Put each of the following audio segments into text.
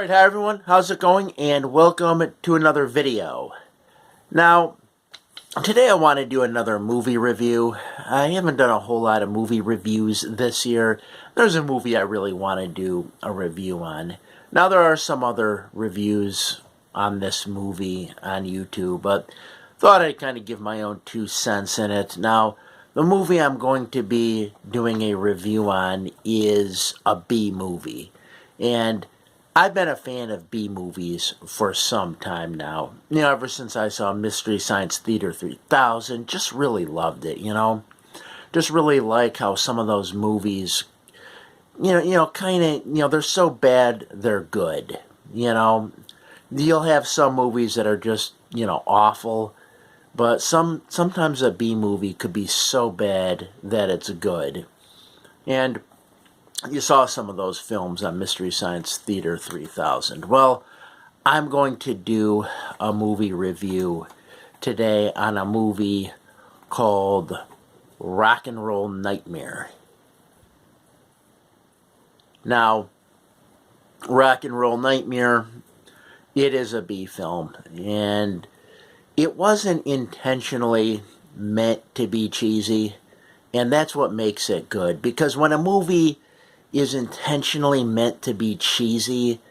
Alright, hi everyone, how's it going? And welcome to another video. Now, today I want to do another movie review. I haven't done a whole lot of movie reviews this year. There's a movie I really want to do a review on. Now, there are some other reviews on this movie on YouTube, but thought I'd kind of give my own 2 cents in it. Now, the movie I'm going to be doing a review on is a B movie. And I've been a fan of B movies for some time now. Ever since I saw Mystery Science Theater 3000, just really loved it, Just really like how some of those movies, they're so bad, they're good, You'll have some movies that are just, awful, but sometimes a B movie could be so bad that it's good. And you saw some of those films on Mystery Science Theater 3000. Well, I'm going to do a movie review today on a movie called Rock and Roll Nightmare. Now, Rock and Roll Nightmare, it is a B film, and it wasn't intentionally meant to be cheesy, and that's what makes it good, because when a movie is intentionally meant to be cheesy,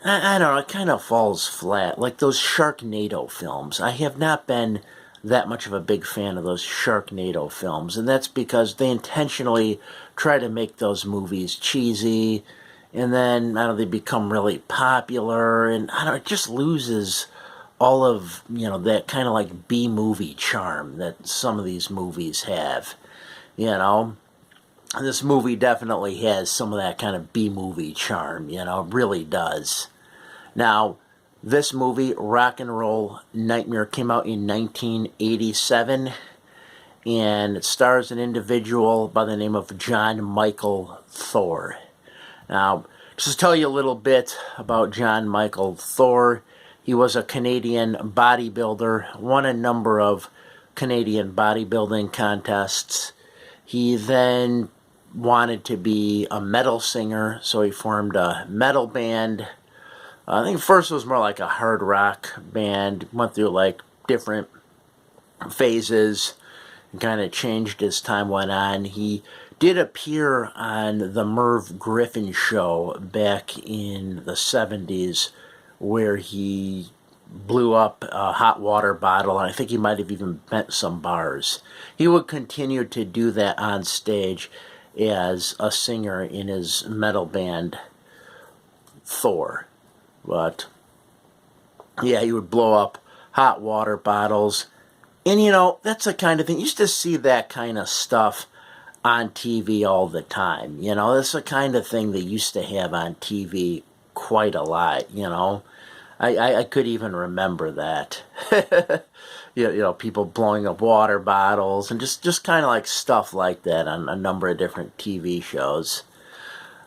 I don't know, it kind of falls flat. Like those Sharknado films. I have not been that much of a big fan of those Sharknado films, and that's because they intentionally try to make those movies cheesy, and then, they become really popular, and it just loses all of, that kind of like B-movie charm that some of these movies have, This movie definitely has some of that kind of B-movie charm, it really does. Now, this movie, Rock and Roll Nightmare, came out in 1987, and it stars an individual by the name of John Michael Thor. Now, just to tell you a little bit about John Michael Thor, he was a Canadian bodybuilder, won a number of Canadian bodybuilding contests. He then wanted to be a metal singer, so he formed a metal band. I think first it was more like a hard rock band, went through like different phases, and kind of changed as time went on. He did appear on the Merv Griffin show back in the 70s, where he blew up a hot water bottle, and I think he might have even bent some bars. He would continue to do that on stage as a singer in his metal band, Thor. But, yeah, he would blow up hot water bottles. And, that's the kind of thing, you used to see that kind of stuff on TV all the time. That's the kind of thing they used to have on TV quite a lot, I could even remember that. People blowing up water bottles and just kind of like stuff like that on a number of different TV shows.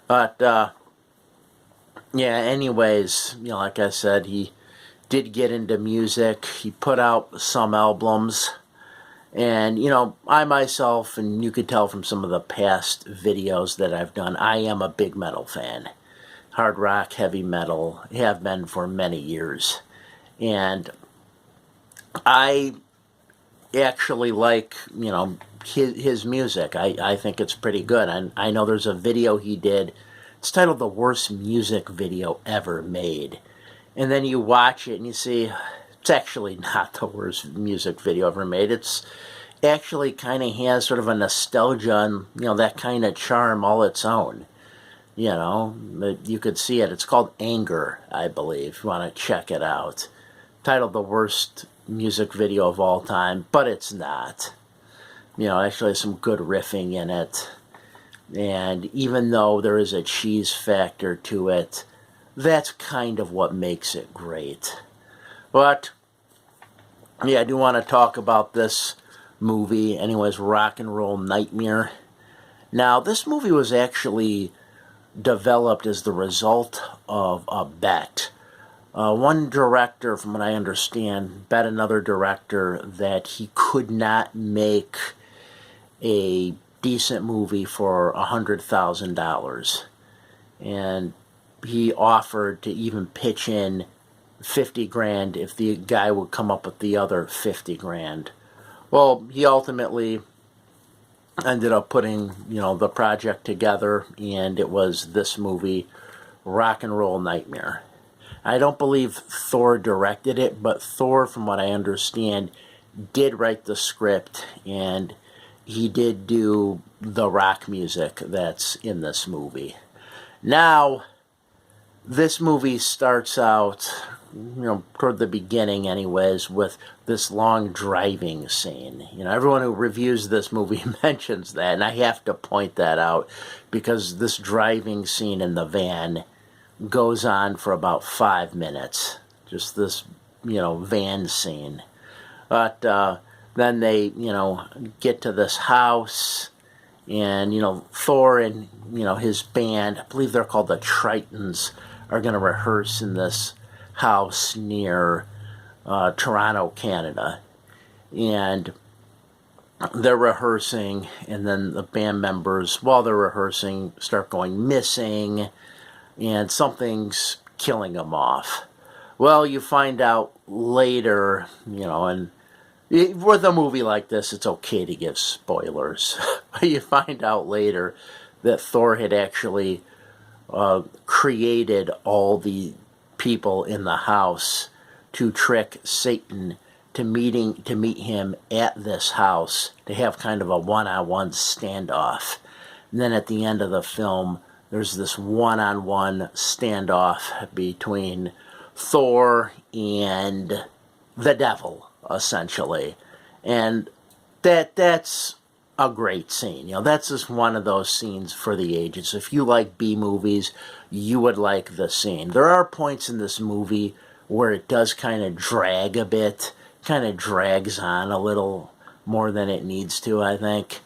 But, yeah, anyways, like I said, he did get into music. He put out some albums. And, I myself, and you could tell from some of the past videos that I've done, I am a big metal fan. Hard rock, heavy metal, have been for many years. And I actually like, his music. I think it's pretty good. And I know there's a video he did. It's titled The Worst Music Video Ever Made. And then you watch it and you see, it's actually not the worst music video ever made. It's actually kind of has sort of a nostalgia and, that kind of charm all its own. You could see it. It's called Anger, I believe, if you want to check it out. Titled The Worst Music Video of All Time, but it's not. Actually has some good riffing in it. And even though there is a cheese factor to it, that's kind of what makes it great. But, yeah, I do want to talk about this movie. Anyways, Rock and Roll Nightmare. Now, this movie was actually developed as the result of a bet. One director, from what I understand, bet another director that he could not make a decent movie for $100,000. And he offered to even pitch in 50 grand if the guy would come up with the other 50 grand. Well, he ultimately ended up putting, the project together, and it was this movie, Rock and Roll Nightmare. I don't believe Thor directed it, but Thor, from what I understand, did write the script, and he did do the rock music that's in this movie. Now, this movie starts out, toward the beginning anyways, with this long driving scene. Everyone who reviews this movie mentions that, and I have to point that out because this driving scene in the van goes on for about 5 minutes. Just this, van scene. But then they, get to this house, and, Thor and, his band, I believe they're called the Tritons, are going to rehearse in this house near Toronto, Canada. And they're rehearsing, and then the band members, while they're rehearsing, start going missing, and something's killing them off. Well, you find out later, and with a movie like this, it's okay to give spoilers. You find out later that Thor had actually created all the people in the house to trick Satan to meet him at this house to have kind of a one-on-one standoff. And then at the end of the film, there's this one-on-one standoff between Thor and the devil, essentially. And that's a great scene. That's just one of those scenes for the ages. If you like B movies, you would like the scene. There are points in this movie where it does kind of drag a bit, kind of drags on a little more than it needs to, I think.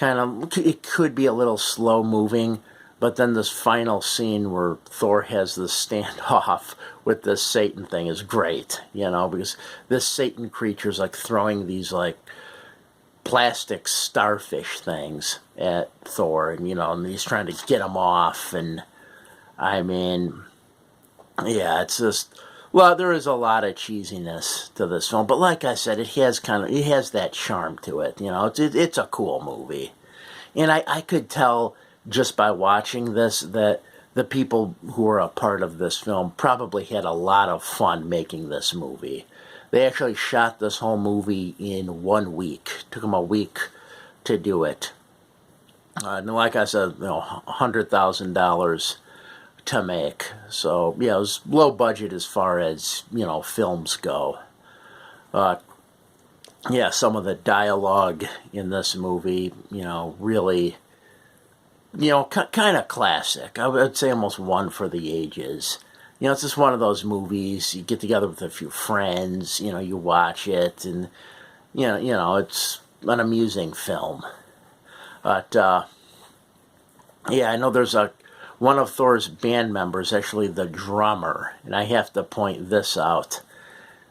It could be a little slow moving, but then this final scene where Thor has this standoff with this Satan thing is great, because this Satan creature's like throwing these like plastic starfish things at Thor, and he's trying to get them off, and I mean, yeah, it's just, well, there is a lot of cheesiness to this film, but like I said, it has that charm to it, it's a cool movie, and I could tell just by watching this that the people who are a part of this film probably had a lot of fun making this movie. They actually shot this whole movie in 1 week. Took them a week to do it. And like I said, $100,000 to make. So, yeah, it was low budget as far as, films go. Yeah, some of the dialogue in this movie, really, kind of classic. I would say almost one for the ages. It's just one of those movies, you get together with a few friends, you watch it, and, it's an amusing film. But, yeah, I know there's one of Thor's band members, actually the drummer, and I have to point this out.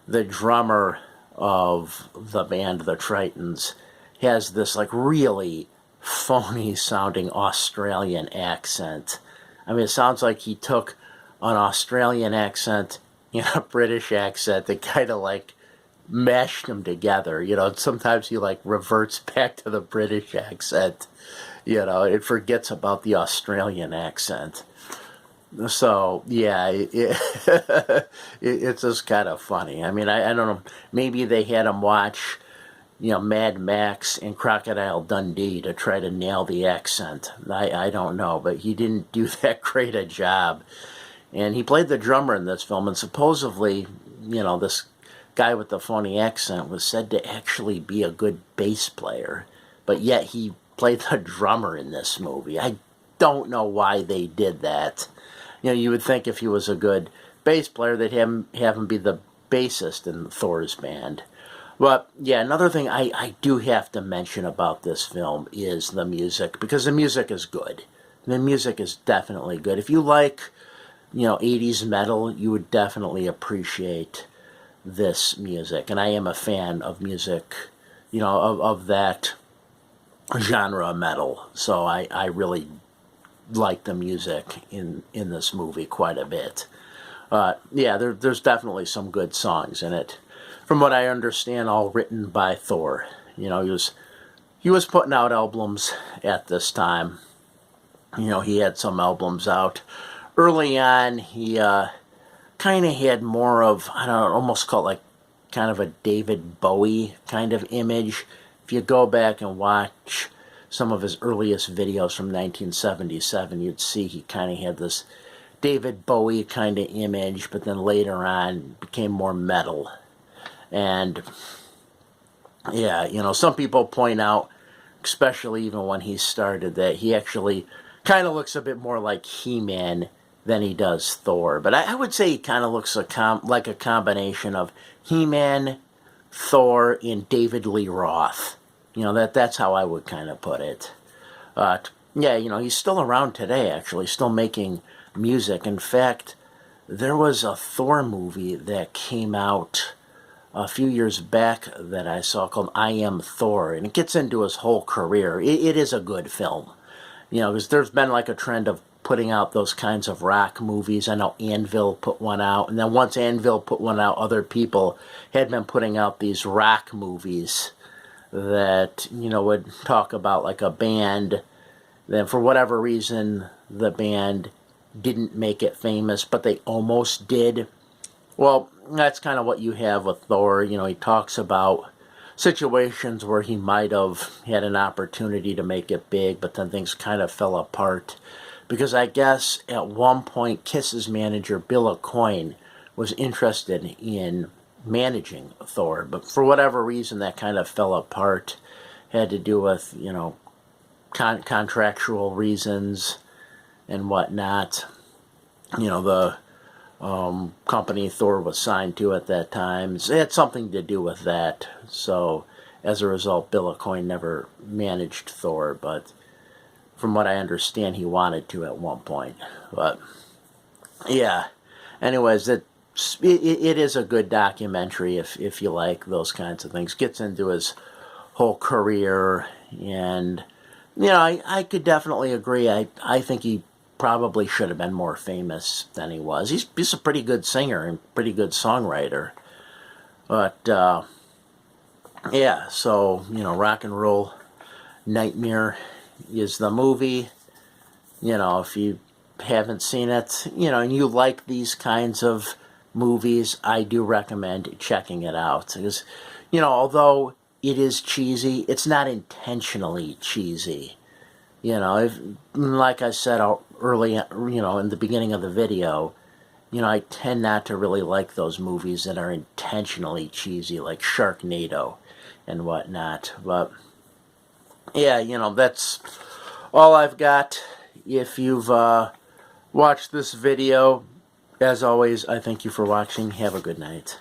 The drummer of the band, the Tritons, has this, like, really phony-sounding Australian accent. I mean, it sounds like he took an Australian accent and a British accent that kind of like mashed them together. Sometimes he like reverts back to the British accent. It forgets about the Australian accent. So, yeah, it's just kind of funny. I mean, I don't know, maybe they had him watch, Mad Max and Crocodile Dundee to try to nail the accent. I don't know, but he didn't do that great a job. And he played the drummer in this film, and supposedly, this guy with the funny accent was said to actually be a good bass player, but yet he played the drummer in this movie. I don't know why they did that. You would think if he was a good bass player, they'd have him be the bassist in Thor's band. But, yeah, another thing I do have to mention about this film is the music, because the music is good. The music is definitely good. If you like 80s metal, you would definitely appreciate this music. And I am a fan of music, of that genre of metal. So I really like the music in this movie quite a bit. Yeah, there's definitely some good songs in it. From what I understand, all written by Thor. You know, he was putting out albums at this time. You know, he had some albums out. Early on, he kind of had more of, I don't know, almost call it like kind of a David Bowie kind of image. If you go back and watch some of his earliest videos from 1977, you'd see he kind of had this David Bowie kind of image, but then later on became more metal. And yeah, you know, some people point out, especially even when he started, that he actually kind of looks a bit more like He-Man than he does Thor. But I would say he kind of looks like a combination of He-Man, Thor, and David Lee Roth. You know, that's how I would kind of put it. Yeah, you know, he's still around today, actually, still making music. In fact, there was a Thor movie that came out a few years back that I saw called I Am Thor, and it gets into his whole career. It is a good film. You know, because there's been like a trend of putting out those kinds of rock movies. I know Anvil put one out, and then once Anvil put one out, other people had been putting out these rock movies that, you know, would talk about like a band. Then for whatever reason, the band didn't make it famous, but they almost did. Well, that's kind of what you have with Thor. You know, he talks about situations where he might have had an opportunity to make it big, but then things kind of fell apart. Because I guess at one point, Kiss's manager, Bill Aucoin, was interested in managing Thor, but for whatever reason, that kind of fell apart. Had to do with, you know, contractual reasons and whatnot. You know, the company Thor was signed to at that time, it had something to do with that. So as a result, Bill Aucoin never managed Thor, but from what I understand, he wanted to at one point. But yeah, anyways, it is a good documentary if you like those kinds of things. Gets into his whole career, and you know, I could definitely agree. I think he probably should have been more famous than he was. He's a pretty good singer and pretty good songwriter. But yeah, so you know, Rock and Roll Nightmare is the movie. You know, if you haven't seen it, you know, and you like these kinds of movies, I do recommend checking it out. Because, you know, although it is cheesy, it's not intentionally cheesy. You know, like I said early, you know, in the beginning of the video, you know, I tend not to really like those movies that are intentionally cheesy, like Sharknado and whatnot. But yeah, you know, that's all I've got. If you've watched this video, as always, I thank you for watching. Have a good night.